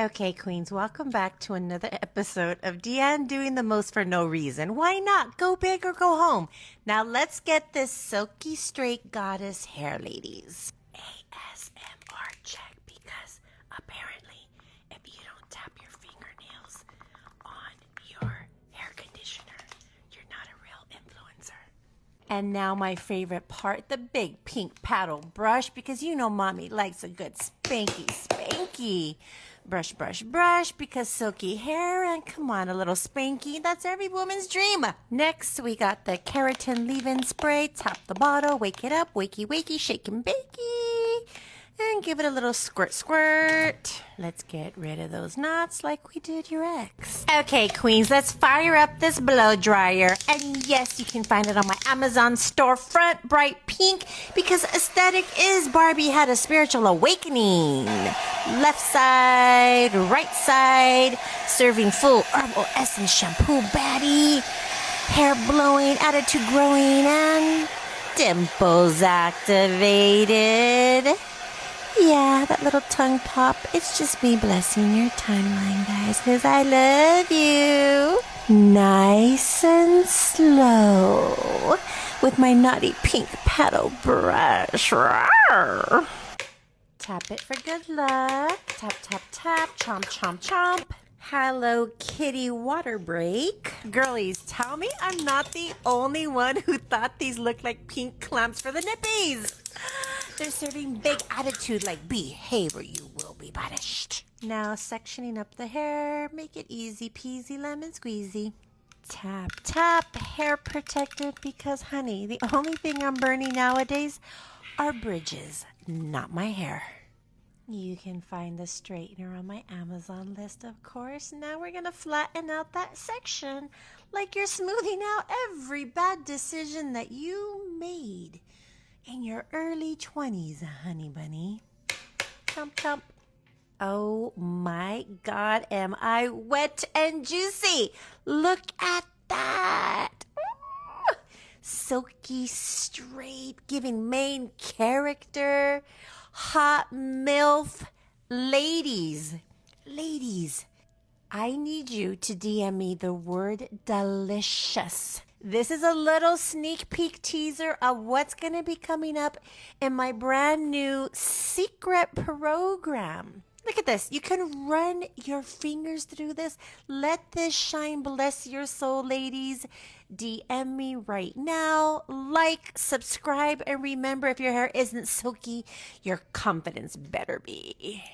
Okay, Queens, welcome back to another episode of Deanne doing the most for no reason. Why not? Go big or go home. Now let's get this silky straight goddess hair, ladies. ASMR check, because apparently if you don't tap your fingernails on your hair conditioner, you're not a real influencer. And now my favorite part, the big pink paddle brush, because you know mommy likes a good spanky. Brush, brush, brush, because silky hair, and come on, a little spanky. That's every woman's dream. Next, we got the keratin leave-in spray. Top the bottle, wake it up, wakey, shake and bakey. And give it a little squirt. Let's get rid of those knots like we did your ex. Okay, Queens, let's fire up this blow dryer. And yes, you can find it on my Amazon storefront, bright pink, because aesthetic is Barbie had a spiritual awakening. Left side, right side, serving full herbal essence shampoo baddie. Hair blowing, attitude growing, and dimples activated. Yeah, that little tongue pop, it's just me blessing your timeline, guys, because I love you. Nice and slow with my naughty pink paddle brush. Rawr. Tap it for good luck. Tap, tap, tap. Chomp, chomp, chomp. Hello Kitty water break. Girlies, tell me I'm not the only one who thought these looked like pink clamps for the nippies. They're serving big attitude like behave or you will be punished. Now sectioning up the hair, make it easy peasy lemon squeezy. Tap, tap, hair protected, because honey, the only thing I'm burning nowadays are bridges, not my hair. You can find the straightener on my Amazon list, of course. Now we're gonna flatten out that section like you're smoothing out every bad decision that you made in your early 20s, honey bunny. Chomp, chomp. Oh my God, am I wet and juicy? Look at that. Ooh. Silky straight, giving main character. Hot MILF. Ladies, I need you to DM me the word delicious. This is a little sneak peek teaser of what's going to be coming up in my brand new secret program. Look at this. You can run your fingers through this. Let this shine bless your soul, ladies. DM me right now. Like, subscribe, and remember, if your hair isn't silky, your confidence better be.